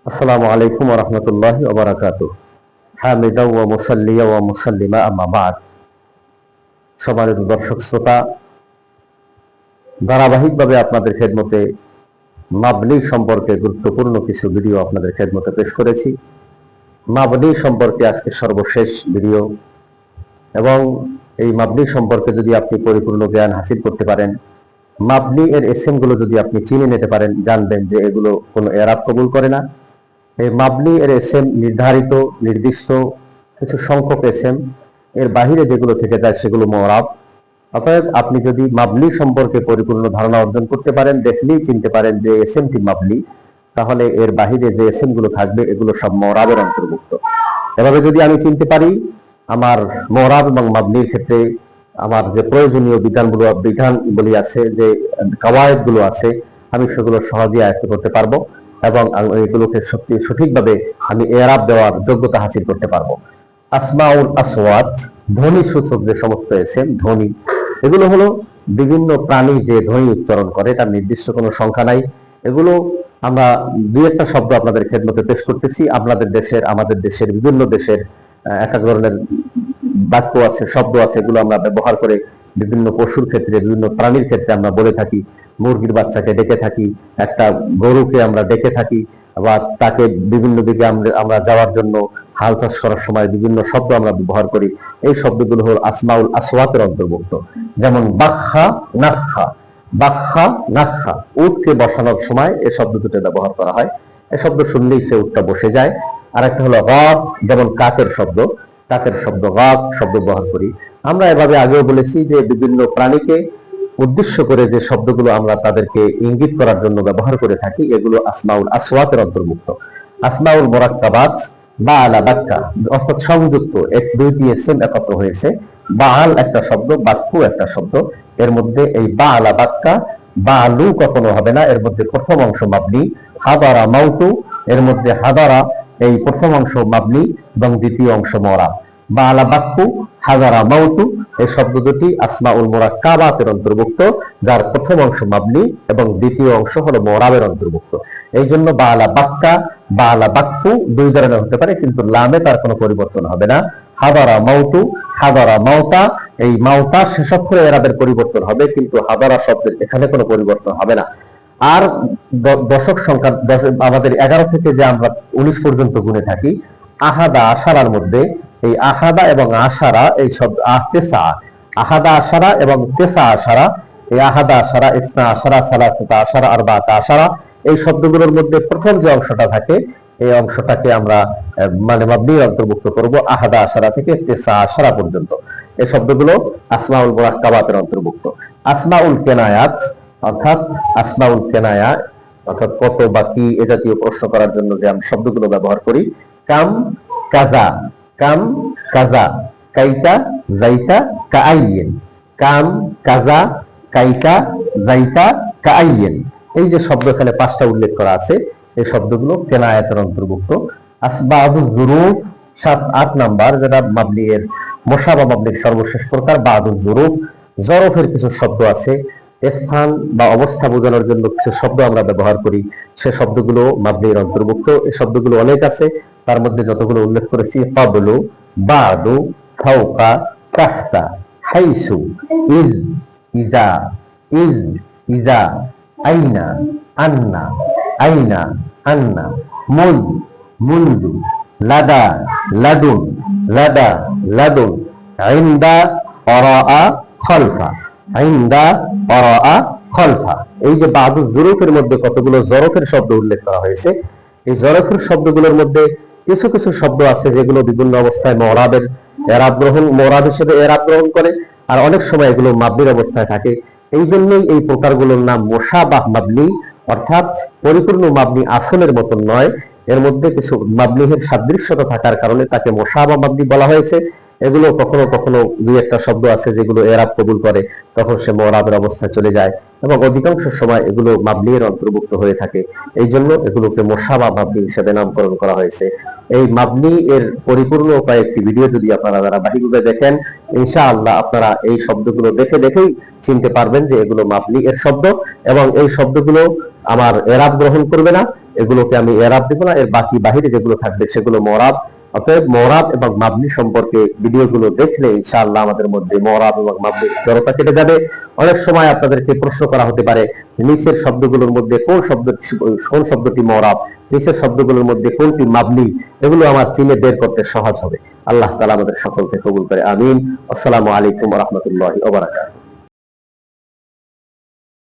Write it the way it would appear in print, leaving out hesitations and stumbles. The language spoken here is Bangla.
আসসালামু আলাইকুম ওয়া রাহমাতুল্লাহি ওয়া বারাকাতুহু। হামিদাও ওয়া মুসাল্লিয়া ওয়া মুসাল্লিমা আম্মা বা'দ। সম্মানিত দর্শক শ্রোতা, ধারাবাহিকভাবে আপনাদের খেদমতে মাবনী সম্পর্কে গুরুত্বপূর্ণ কিছু ভিডিও আপনাদের খেদমতে পেশ করেছি। মাবনী সম্পর্কে আজকে সর্বশেষ ভিডিও, এবং এই মাবনী সম্পর্কে যদি আপনি পরিপূর্ণ জ্ঞান হাসিল করতে পারেন, মাবনী এর এসএম গুলো যদি আপনি চিনে নিতে পারেন, জানবেন যে এগুলো কোনো এরাব কবুল করে না। এই মাবনি এর এসএম নির্ধারিত নির্দিষ্ট কিছু সংখ্যক এসএম, এর বাহিরে যেগুলো থেকে যায় সেগুলো মুরাব। অতএব আপনি যদি মাবনি সম্পর্কে পরিপূর্ণ ধারণা অর্জন করতে পারেন, দেখলেই চিনতে পারেন যে এসএমটি মাবনি, তাহলে এর বাহিরে যে এসএম গুলো থাকবে এগুলো সব মুরাবের অন্তর্ভুক্ত। এভাবে যদি আমি চিনতে পারি, আমার মুরাব এবং মাবনির ক্ষেত্রে আমার যে প্রয়োজনীয় বিধানগুলি আছে, যে কাওয়ায়েদ গুলো আছে, আমি সেগুলো সহজেই আয়ত্ত করতে পারবো এবং এগুলোকে সঠিকভাবে আমি এরাব দেওয়ার যোগ্যতা হাসিল করতে পারবো। আসমাউল আসওয়াত, ধ্বনি সূচক যে সমস্ত এসএম, ধ্বনি, এগুলো হলো বিভিন্ন প্রাণী যে ধ্বনি উচ্চারণ করে, তার নির্দিষ্ট কোনো সংখ্যা নাই। এগুলো আমরা দুই একটা শব্দ আপনাদের খেদমতে পেশ করতেছি। আপনাদের দেশের, আমাদের দেশের, বিভিন্ন দেশের এক এক ধরনের বাক্য আছে, শব্দ আছে, এগুলো আমরা ব্যবহার করে বিভিন্ন পশুর ক্ষেত্রে, বিভিন্ন প্রাণীর ক্ষেত্রে আমরা বলে থাকি। মুরগির বাচ্চাকে ডেকে থাকি, একটা গরুকে আমরা ডেকে থাকি, বা তাকে বিভিন্ন দিকে আমরা যাওয়ার জন্য হাল চাষ করার সময় বিভিন্ন শব্দ আমরা ব্যবহার করি। এই শব্দগুলো হল আসমাউল আসওয়াতের অন্তর্ভুক্ত। যেমন বাখ্যা, নাখ্যা। বাখ্যা, নাখ্যা, উটকে বসানোর সময় এই শব্দ দুটো ব্যবহার করা হয়। এই শব্দ শুনলেই সে উটটা বসে যায়। আর একটা হলো গাব, যেমন কাকের শব্দ, কাকের শব্দ গাব শব্দ ব্যবহার করি আমরা। এভাবে আগেও বলেছি যে বিভিন্ন প্রাণীকে উদ্দেশ্য করে যে শব্দগুলো আমরা তাদেরকে ইঙ্গিত করার জন্য ব্যবহার করে থাকি, এগুলো আসমাউল আসওয়াতের অন্তর্ভুক্ত। আসমাউল মুরাক্কাবাত, বাআলা বাক্কা, অর্থাৎ সংযুক্ত, এক দুইটি এসএম একত্র হয়েছে। বাআল একটা শব্দ, বাক্কু একটা শব্দ। এর মধ্যে এই বাআলা বাক্কা, বাআলু কখনো হবে না, এর মধ্যে প্রথম অংশ মাবনি। হাদারা মাউতু, এর মধ্যে হাদারা এই প্রথম অংশ মাবনি এবং দ্বিতীয় অংশ মুরাব। বাআলা বাক্কু, হাদারা মাউতু, এই শব্দ দুটি আসমাউল মুরাক্কাবাতের অন্তর্ভুক্ত, যার প্রথম অংশ মাবনি এবং দ্বিতীয় অংশ হলো মুরাবের অন্তর্ভুক্ত। এই জন্য বাআলা বাক্কা, বাআলা বাক্কু দুই ধরনের হতে পারে, কিন্তু লামে তার কোনো পরিবর্তন হবে না। হাদারা মাউতু, হাদারা মাউতা, এই মাউতা শেষ অক্ষরে এরাবের পরিবর্তন হবে, কিন্তু হাদারা শব্দের এখানে কোনো পরিবর্তন হবে না। আর দশক সংখ্যা আমাদের 11 থেকে যে আমরা 19 পর্যন্ত গুনে থাকি, আহাদা আশারার মধ্যে এই আহাদা এবং আশারা, এই শব্দ তেসা, আহাদা আশারা এবং তেসা আশারা, এই আহাদা আশারা, ইসনা আশারা, সালাসাতা আশারা, আরবাতা আশারা, এই শব্দগুলোর মধ্যে প্রথম যে অংশটা থাকে, এই অংশটাকে আমরা মানে মাবনির অন্তর্ভুক্ত করব আহাদা আশারা থেকে তেসা আশারা পর্যন্ত। এই শব্দগুলো আসমাউল মুরাক্কাবাতের অন্তর্ভুক্ত। আসমাউল কেনায়াত, অর্থাৎ আসমাউল কেনায়া, অর্থাৎ কত বা কি এ জাতীয় প্রশ্ন করার জন্য যে আমরা শব্দগুলো ব্যবহার করি। কাম, কাজা, কাম, কাজা, কাইতা, যাইতা, কাআইয়েন। কাম, কাজা, কাইতা, যাইতা, কাআইয়েন, এই যে শব্দ এখানে 5টা উল্লেখ করা আছে, এই শব্দগুলো কেনায়াতের অন্তর্ভুক্ত। আসবাবুজ জুরুফ 7-8 নাম্বার, যেটা মাবনি এর মুশাবা মাবনির সর্বশেষ প্রকার। বাদুজ জুরুফ, জরফের কিছু শব্দ আছে, স্থান বা অবস্থা বোঝানোর জন্য কিছু শব্দ আমরা ব্যবহার করি, সে শব্দগুলো মাবনির অন্তর্ভুক্ত। এই শব্দগুলো অনেক আছে, তার মধ্যে যতগুলো উল্লেখ করেছি, ক্বাবলু, বাদু, ফাওকা, তাহতা, হাইসু, ইজ, ইজা, ইজ, ইজা, আইনা, আন্না, আইনা, আন্না, মুল, মুলদু, লাদা, লাদুন, লাদা, লাদুন, ইনদা, অরাআ, খলফা, ইনদা, অরাআ, খলফা। এই যে বাদুজ জুরুফের মধ্যে কতগুলো জরফের শব্দ উল্লেখ করা হয়েছে, এই জরফের শব্দগুলোর মধ্যে কিছু কিছু শব্দ আছে যেগুলো বিভিন্ন অবস্থায় মুরাবের এরাব গ্রহণ, মুরাব হিসেবে এরাব গ্রহণ করে, আর অনেক সময় এগুলো মাবনির অবস্থায় থাকে। এই জন্যই এই প্রকারগুলোর নাম মুশাবাহ মাবনি, অর্থাৎ পরিপূর্ণ মাবনি আসলের মতন নয়, এর মধ্যে কিছু মাবনির সাদৃশ্যতা থাকার কারণে তাকে মুশাবাহ মাবনি বলা হয়েছে। এগুলো কখনো কখনো দুই একটা শব্দ আছে যেগুলো এরাব কবুল করে, তখন সে মুরাবের অবস্থায় চলে যায়, এবং অধিকাংশ সময় এগুলো মাবনির অন্তর্ভুক্ত হয়ে থাকে। এই জন্য এগুলোকে মুশাবাহ মাবনি হিসেবে নামকরণ করা হয়েছে। এই মাবনি এর পরিপূর্ণ কয়েকটি ভিডিও যদি আপনারা ধারাবাহিকভাবে দেখেন, ইনশাআল্লাহ আপনারা এই শব্দগুলো দেখে দেখেই চিনতে পারবেন যে এগুলো মাবনি এর শব্দ, এবং এই শব্দগুলো আমার এরাব গ্রহণ করবে না, এগুলোকে আমি এরাব দিব না, এর বাকি বাহিরে যেগুলো থাকবে সেগুলো মরাব। অতএব মরাব এবং মাবনি সম্পর্কে ভিডিওগুলো দেখলে ইনশাআল্লাহ আমাদের মধ্যে মরাব এবং মাবনির জড়তা কেটে যাবে। অনেক সময় আপনাদেরকে প্রশ্ন করা হতে পারে নিচের শব্দগুলোর মধ্যে কোন শব্দটি মরাব, নিচের শব্দগুলোর মধ্যে কোনটি মাবনি, এগুলো আমার চিনে বের করতে সহজ হবে। আল্লাহ তাআলা আমাদের সকলকে কবুল করে, আমিন। আসসালামু আলাইকুম ওয়া রাহমাতুল্লাহি ওয়া বারাকাতুহু।